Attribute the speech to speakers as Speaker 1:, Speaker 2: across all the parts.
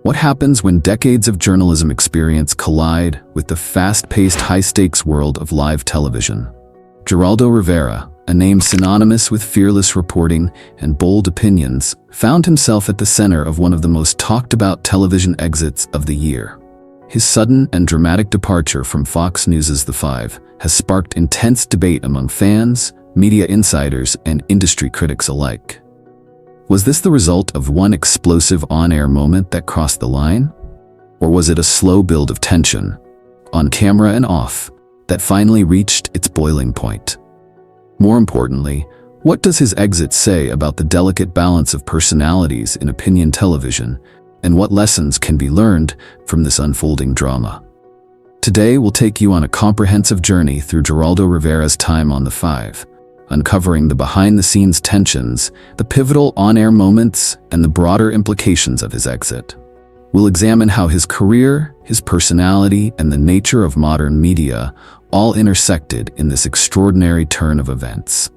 Speaker 1: What happens when decades of journalism experience collide with the fast-paced, high-stakes world of live television? Geraldo Rivera, a name synonymous with fearless reporting and bold opinions, found himself at the center of one of the most talked-about television exits of the year. His sudden and dramatic departure from Fox News' The Five has sparked intense debate among fans, media insiders, and industry critics alike. Was this the result of one explosive on-air moment that crossed the line? Or was it a slow build of tension, on camera and off, that finally reached its boiling point? More importantly, what does his exit say about the delicate balance of personalities in opinion television, and what lessons can be learned from this unfolding drama? Today, we'll take you on a comprehensive journey through Geraldo Rivera's time on The Five, uncovering the behind-the-scenes tensions, the pivotal on-air moments, and the broader implications of his exit. We'll examine how his career, his personality, and the nature of modern media all intersected in this extraordinary turn of events.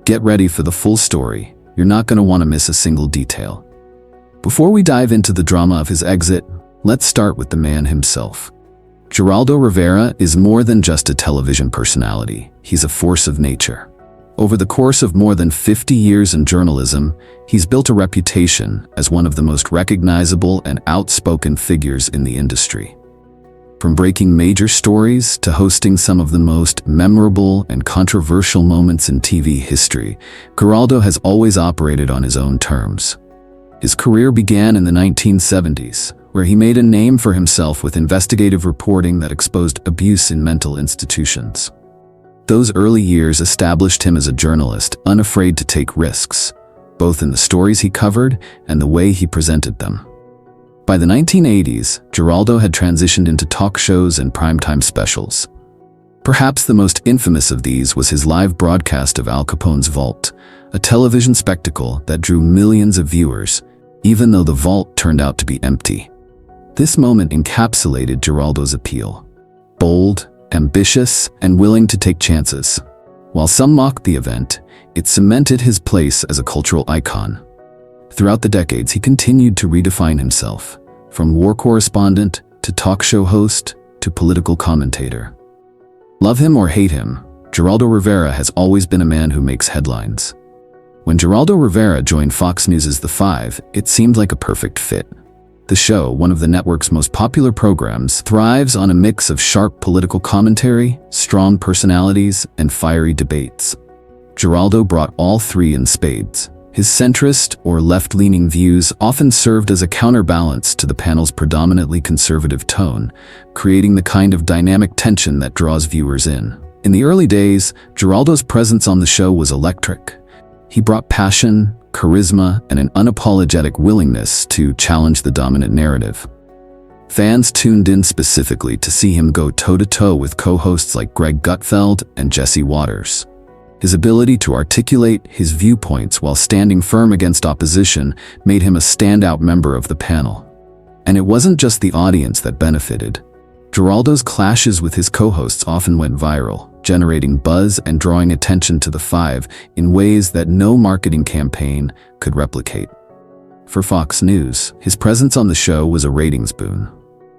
Speaker 1: Get ready for the full story. You're not going to want to miss a single detail. Before we dive into the drama of his exit, let's start with the man himself. Geraldo Rivera is more than just a television personality. He's a force of nature. Over the course of more than 50 years in journalism, he's built a reputation as one of the most recognizable and outspoken figures in the industry. From breaking major stories to hosting some of the most memorable and controversial moments in TV history, Geraldo has always operated on his own terms. His career began in the 1970s, where he made a name for himself with investigative reporting that exposed abuse in mental institutions. Those early years established him as a journalist unafraid to take risks, both in the stories he covered and the way he presented them. By the 1980s, Geraldo had transitioned into talk shows and primetime specials. Perhaps the most infamous of these was his live broadcast of Al Capone's Vault, a television spectacle that drew millions of viewers, even though the vault turned out to be empty. This moment encapsulated Geraldo's appeal: bold, ambitious, and willing to take chances. While some mocked the event, it cemented his place as a cultural icon. Throughout the decades, he continued to redefine himself, from war correspondent to talk show host to political commentator. Love him or hate him, Geraldo Rivera has always been a man who makes headlines. When Geraldo Rivera joined Fox News' The Five, it seemed like a perfect fit. The show, one of the network's most popular programs, thrives on a mix of sharp political commentary, strong personalities, and fiery debates. Geraldo brought all three in spades. His centrist or left-leaning views often served as a counterbalance to the panel's predominantly conservative tone, creating the kind of dynamic tension that draws viewers in. In the early days, Geraldo's presence on the show was electric. He brought passion, charisma, and an unapologetic willingness to challenge the dominant narrative. Fans tuned in specifically to see him go toe-to-toe with co-hosts like Greg Gutfeld and Jesse Waters. His ability to articulate his viewpoints while standing firm against opposition made him a standout member of the panel. And it wasn't just the audience that benefited. Geraldo's clashes with his co-hosts often went viral, generating buzz and drawing attention to The Five in ways that no marketing campaign could replicate. For Fox News, his presence on the show was a ratings boon.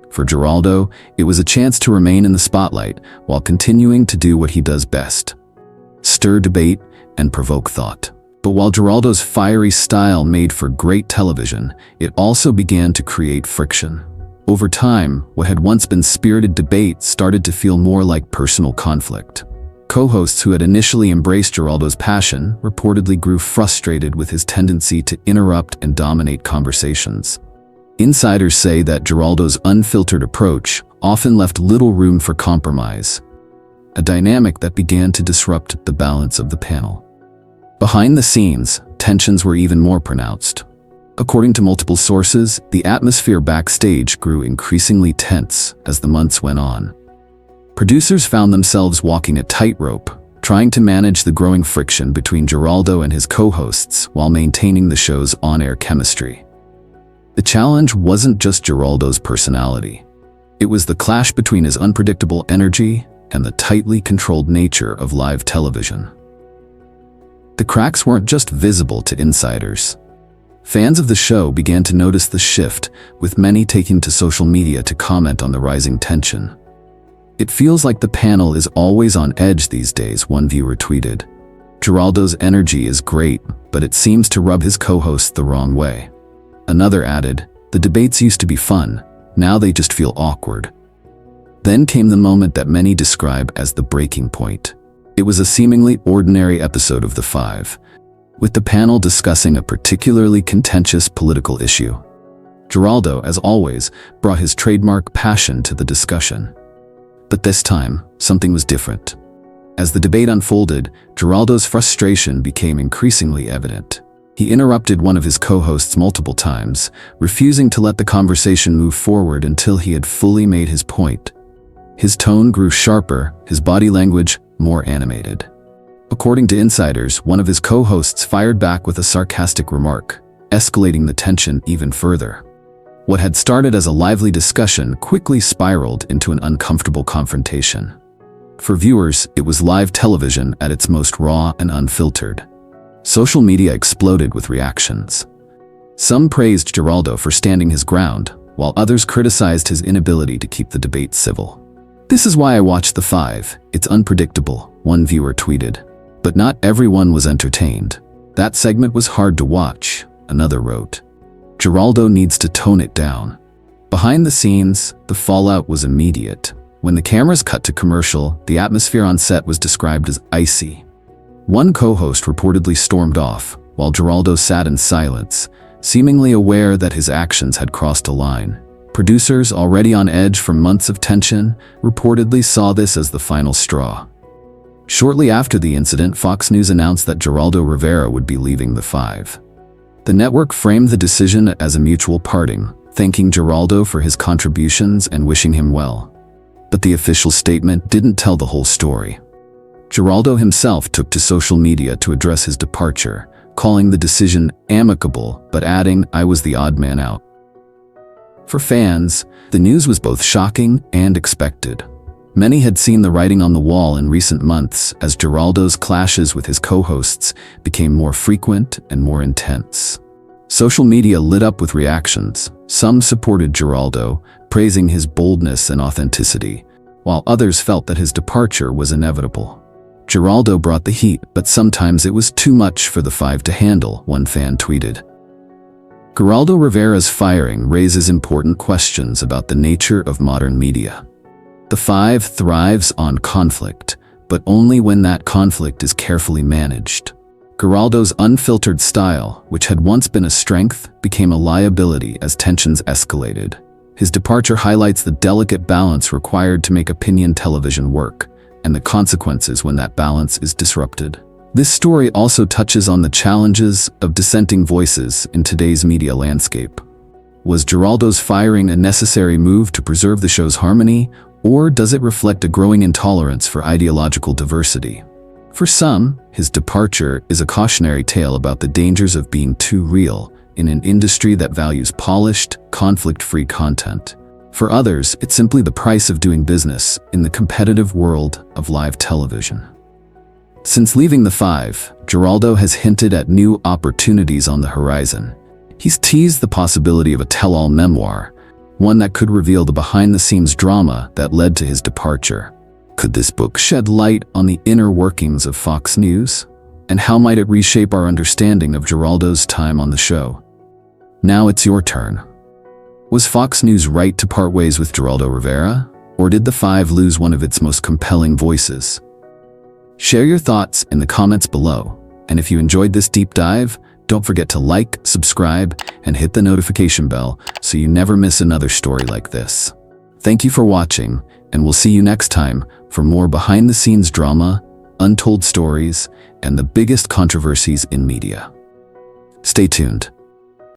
Speaker 1: For Geraldo, it was a chance to remain in the spotlight while continuing to do what he does best: stir debate and provoke thought. But while Geraldo's fiery style made for great television, it also began to create friction. Over time, what had once been spirited debate started to feel more like personal conflict. Co-hosts who had initially embraced Geraldo's passion reportedly grew frustrated with his tendency to interrupt and dominate conversations. Insiders say that Geraldo's unfiltered approach often left little room for compromise, a dynamic that began to disrupt the balance of the panel. Behind the scenes, tensions were even more pronounced. According to multiple sources, the atmosphere backstage grew increasingly tense as the months went on. Producers found themselves walking a tightrope, trying to manage the growing friction between Geraldo and his co-hosts while maintaining the show's on-air chemistry. The challenge wasn't just Geraldo's personality. It was the clash between his unpredictable energy and the tightly controlled nature of live television. The cracks weren't just visible to insiders. Fans of the show began to notice the shift, with many taking to social media to comment on the rising tension. "It feels like the panel is always on edge these days," one viewer tweeted. "Geraldo's energy is great, but it seems to rub his co-hosts the wrong way." Another added, "The debates used to be fun, now they just feel awkward." Then came the moment that many describe as the breaking point. It was a seemingly ordinary episode of The Five, with the panel discussing a particularly contentious political issue. Geraldo, as always, brought his trademark passion to the discussion. But this time, something was different. As the debate unfolded, Geraldo's frustration became increasingly evident. He interrupted one of his co-hosts multiple times, refusing to let the conversation move forward until he had fully made his point. His tone grew sharper, his body language more animated. According to insiders, one of his co-hosts fired back with a sarcastic remark, escalating the tension even further. What had started as a lively discussion quickly spiraled into an uncomfortable confrontation. For viewers, it was live television at its most raw and unfiltered. Social media exploded with reactions. Some praised Geraldo for standing his ground, while others criticized his inability to keep the debate civil. "This is why I watch The Five. It's unpredictable," one viewer tweeted. But not everyone was entertained. "That segment was hard to watch," another wrote. Geraldo needs to tone it down. Behind the scenes, the fallout was immediate. When the cameras cut to commercial, the atmosphere on set was described as icy. One co-host reportedly stormed off, while Geraldo sat in silence, seemingly aware that his actions had crossed a line. Producers, already on edge from months of tension, reportedly saw this as the final straw. Shortly after the incident, Fox News announced that Geraldo Rivera would be leaving The Five. The network framed the decision as a mutual parting, thanking Geraldo for his contributions and wishing him well. But the official statement didn't tell the whole story. Geraldo himself took to social media to address his departure, calling the decision amicable, but adding, "I was the odd man out." For fans, the news was both shocking and expected. Many had seen the writing on the wall in recent months as Geraldo's clashes with his co-hosts became more frequent and more intense. Social media lit up with reactions. Some supported Geraldo, praising his boldness and authenticity, while others felt that his departure was inevitable. Geraldo brought the heat, but sometimes it was too much for the Five to handle, one fan tweeted. Geraldo Rivera's firing raises important questions about the nature of modern media. The Five thrives on conflict, but only when that conflict is carefully managed. Geraldo's unfiltered style, which had once been a strength, became a liability as tensions escalated. His departure highlights the delicate balance required to make opinion television work, and the consequences when that balance is disrupted. This story also touches on the challenges of dissenting voices in today's media landscape. Was Geraldo's firing a necessary move to preserve the show's harmony, or does it reflect a growing intolerance for ideological diversity? For some, his departure is a cautionary tale about the dangers of being too real in an industry that values polished, conflict-free content. For others, it's simply the price of doing business in the competitive world of live television. Since leaving The Five, Geraldo has hinted at new opportunities on the horizon. He's teased the possibility of a tell-all memoir, one that could reveal the behind-the-scenes drama that led to his departure. Could this book shed light on the inner workings of Fox News? And how might it reshape our understanding of Geraldo's time on the show? Now it's your turn. Was Fox News right to part ways with Geraldo Rivera? Or did The Five lose one of its most compelling voices? Share your thoughts in the comments below. And if you enjoyed this deep dive, don't forget to like, subscribe, and hit the notification bell so you never miss another story like this. Thank you for watching, and we'll see you next time for more behind-the-scenes drama, untold stories, and the biggest controversies in media. Stay tuned.